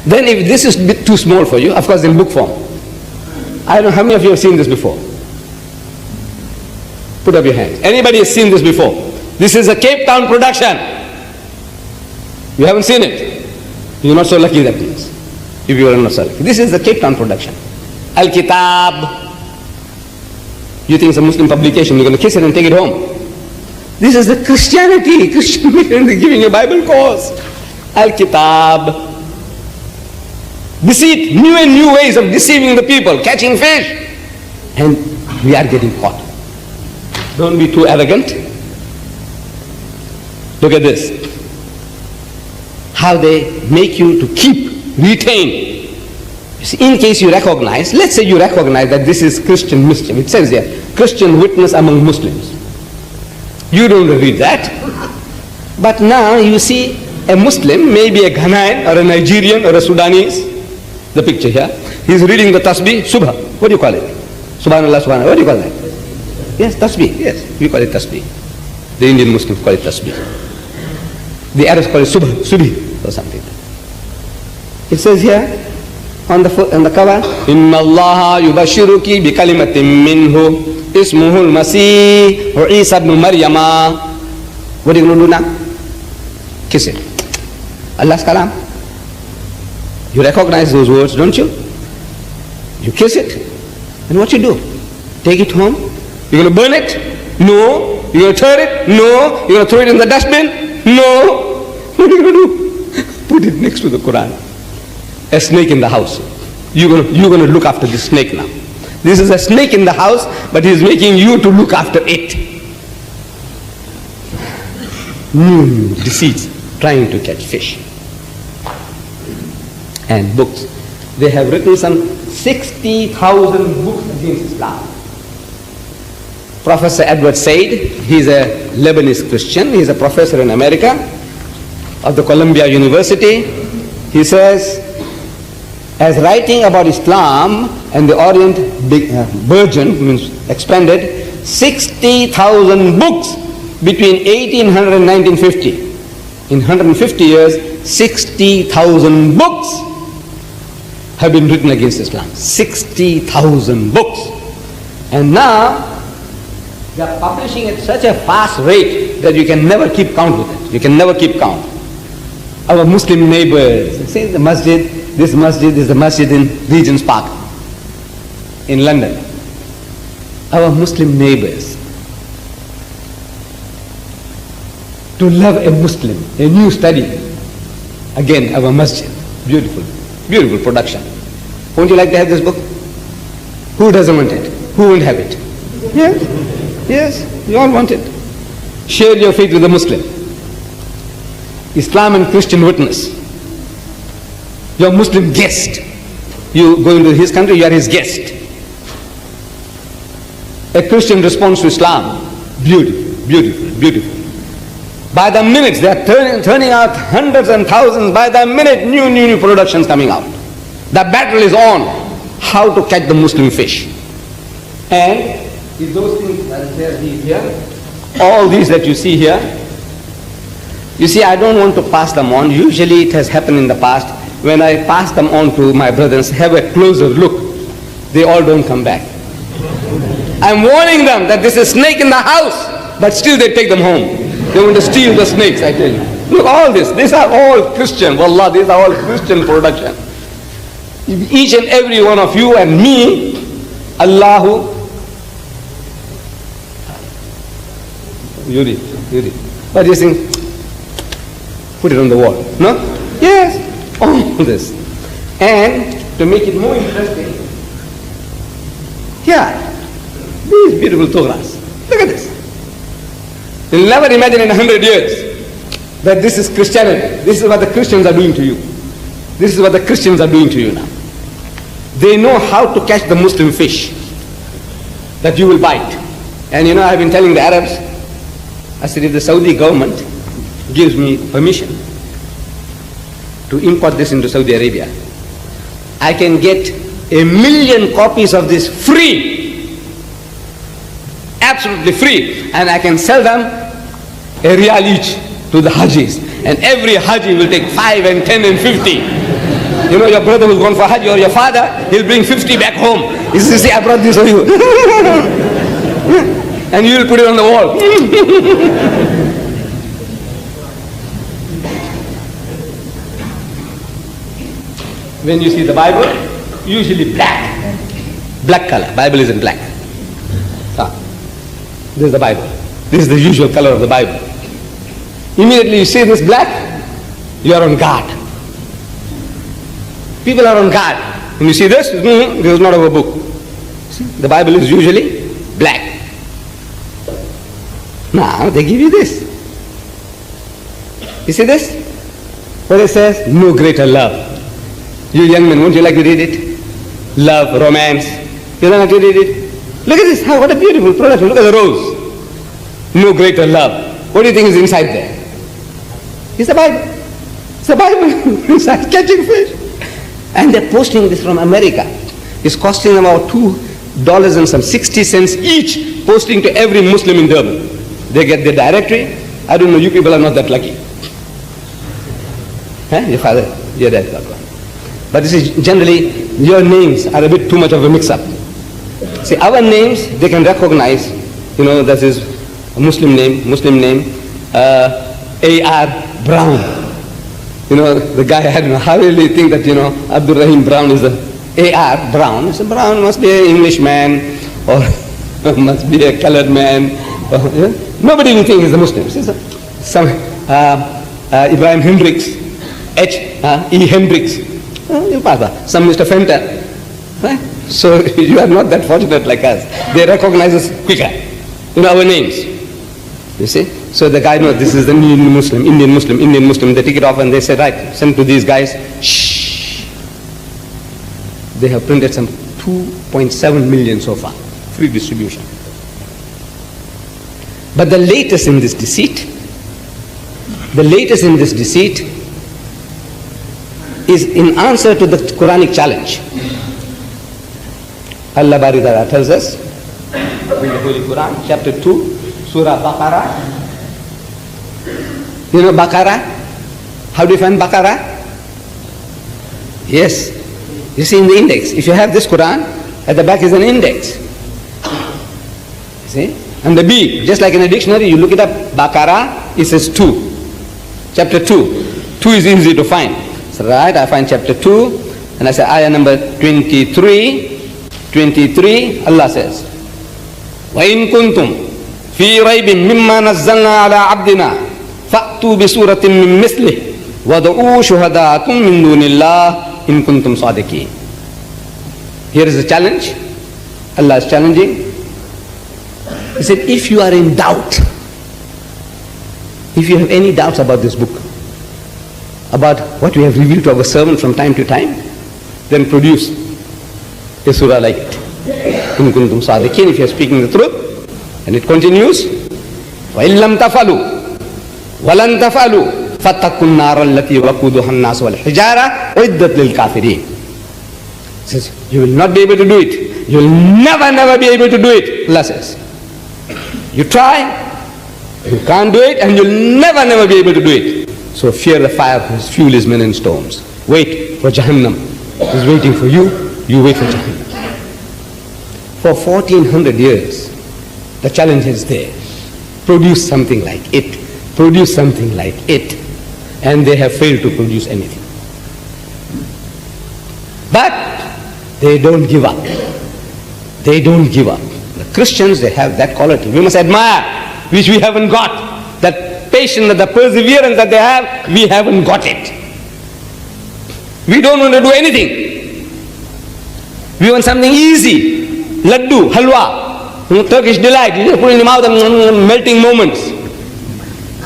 Then if this is a bit too small for you, of course in book form. I don't know how many of you have seen this before. Put up your hands. Anybody has seen this before? This is a Cape Town production. You haven't seen it? You're not so lucky, that means. If you are not so lucky. This is the Cape Town production. Al-Kitab. You think it's a Muslim publication, you're going to kiss it and take it home. This is the Christianity. Christian mission, they're giving you a Bible course. Al-Kitab. Deceit, new and new ways of deceiving the people, catching fish. And we are getting caught. Don't be too arrogant. Look at this. How they make you to keep, retain. In case you recognize, let's say you recognize that this is Christian mischief. It says here, Christian witness among Muslims. You don't read that. But now you see a Muslim, maybe a Ghanaian or a Nigerian or a Sudanese, the picture here, he's reading the tasbih, subha. What do you call it? Subhanallah, subhanallah. What do you call that? Yes, tasbih. Yes, we call it tasbih. The Indian Muslims call it tasbih. The Arabs call it subhi or something. It says here, on the cover, Inna Allah yubashiruki bi kalimatin minhu ismuhu al-masih wa Isa ibn Maryama. What are you going to do now? Kiss it. Allah's kalam. You recognize those words, don't you? You kiss it. And what you do? Take it home? You're going to burn it? No. You're going to tear it? No. You're going to throw it in the dustbin? No. What are you going to do? Put it next to the Quran. A snake in the house. You're going to look after this snake now. This is a snake in the house, but he's making you to look after it. Deceit, trying to catch fish. And books. They have written some 60,000 books against Islam. Professor Edward Said, he's a Lebanese Christian, he's a professor in America of the Columbia University. He says, as writing about Islam and the Orient burgeoned, means expanded, 60,000 books between 1800 and 1950. In 150 years, 60,000 books have been written against Islam. 60,000 books. And now, they are publishing at such a fast rate that you can never keep count with it. You can never keep count. Our Muslim neighbors, see the masjid, this masjid is the masjid in Regent's Park in London. Our Muslim neighbors, to love a Muslim, a new study. Again, our masjid, beautiful, beautiful production. Won't you like to have this book? Who doesn't want it? Who won't have it? Yes, yes, you all want it. Share your faith with a Muslim. Islam and Christian witness. Your Muslim guest. You go into his country, you are his guest. A Christian response to Islam. Beautiful, beautiful, beautiful. By the minute, they are turning out hundreds and thousands. By the minute, new productions coming out. The battle is on. How to catch the Muslim fish. And if those things are here, all these that you see here, you see, I don't want to pass them on. Usually it has happened in the past. When I pass them on to my brothers, have a closer look, they all don't come back. I'm warning them that there's a snake in the house, but still they take them home. They want to steal the snakes, I tell you. Look, all this, these are all Christian. Wallah, these are all Christian production. Each and every one of you and me, Allahu, you read. But you think, put it on the wall, no? Yes. All this. And to make it more interesting, here, these beautiful Torahs. Look at this. You'll never imagine in 100 years that this is Christianity. This is what the Christians are doing to you. This is what the Christians are doing to you now. They know how to catch the Muslim fish that you will bite. And you know, I've been telling the Arabs, I said, if the Saudi government gives me permission to import this into Saudi Arabia, I can get 1 million copies of this free, absolutely free, and I can sell them a riyal each to the Hajis, and every Haji will take 5 and 10 and 50. You know, your brother who's gone for Hajj or your father, he'll bring 50 back home. He says, see, I brought this for you. And you will put it on the wall. When you see the Bible, usually black. Black color. Bible is in black. This is the Bible. This is the usual color of the Bible. Immediately you see this black, you are on guard. People are on guard. When you see this, this is not our book. See, the Bible is usually black. Now they give you this. You see this? What it says? No greater love. You young men, won't you like to read it? Love, romance. You don't like to read it? Look at this. What a beautiful product. Look at the rose. No greater love. What do you think is inside there? It's the Bible. It's the Bible inside, catching fish. And they're posting this from America. It's costing about $2.60 each, posting to every Muslim in Durban. They get the directory. I don't know, you people are not that lucky. Your father, your dad got one. But this is generally, your names are a bit too much of a mix-up. See, our names, they can recognize, you know, that is a Muslim name, A.R. Brown. You know, the guy, I don't know, how really think that, you know, Abdul Rahim Brown is a A.R. Brown. It's a Brown must be an English man, or must be a colored man. Or, yeah? Nobody will think he's a Muslim. Some Ibrahim Hendricks, E. Hendricks. Some Mr. Fenter. Right? So you are not that fortunate like us. They recognize us quicker. You know our names. You see? So the guy knows this is the Indian Muslim. They take it off and they say, right, send to these guys. Shh. They have printed some 2.7 million so far. Free distribution. But the latest in this deceit is in answer to the Quranic challenge. Allah Bari Ta'ala tells us in the Holy Quran, chapter 2, Surah Baqarah. You know Baqarah? How do you find Baqarah? Yes. You see in the index. If you have this Quran, at the back is an index. See? And the B, just like in a dictionary, you look it up, Baqarah, it says 2. Chapter 2. 2 is easy to find. So right, I find chapter 2, and I say ayah number 23, Allah says, وَإِن كُنْتُمْ فِي رَيْبٍ مِّمَّا نَزَّلْنَا عَلَىٰ عَبْدِنَا فَأْتُوا بِسُورَةٍ مِّن مِّثْلِهِ وَادْعُوا شُهَدَاءَكُم مِّن دُونِ اللَّهِ إِن كُنتُمْ صَادِقِينَ. Here is the challenge. Allah is challenging. He said, if you are in doubt, if you have any doubts about this book, about what we have revealed to our servant from time to time, then produce a surah like it. In kuntum sadiqin, if you are speaking the truth. And it continues, وَإِن لَمْ تَفْعَلُوا وَلَنْ تَفْعَلُوا فَاتَّقُوا النَّارَ الَّتِي وَقُودُهَا النَّاسُ وَالْحِجَارَةُ أُعِدَّتْ لِلْكَافِرِينَ. Says, you will not be able to do it. You will never be able to do it. Allah says, you try, you can't do it, and you'll never be able to do it. So fear the fire whose fuel is men and stones. Wait for Jahannam. It's waiting for you. You wait for Jahannam. For 1400 years, the challenge is there. Produce something like it. Produce something like it. And they have failed to produce anything. But they don't give up. They don't give up. The Christians, they have that quality. We must admire, which we haven't got. That patience, the perseverance that they have, we haven't got it. We don't want to do anything. We want something easy. Laddu, halwa, Turkish delight. You just put in your mouth and melting moments.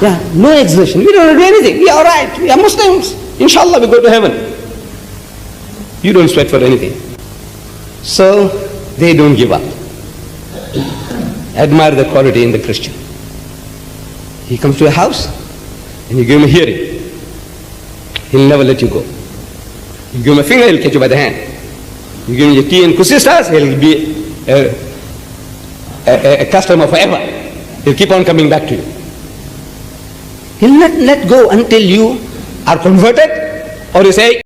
Yeah, no exertion. We don't want to do anything. We are alright. We are Muslims. Inshallah, we go to heaven. You don't sweat for anything. So, they don't give up. Admire the quality in the Christian. He comes to a house and you give him a hearing. He'll never let you go. You give him a finger, he'll catch you by the hand. You give him your tea and kusistas, he'll be a customer forever. He'll keep on coming back to you. He'll not let go until you are converted or you say,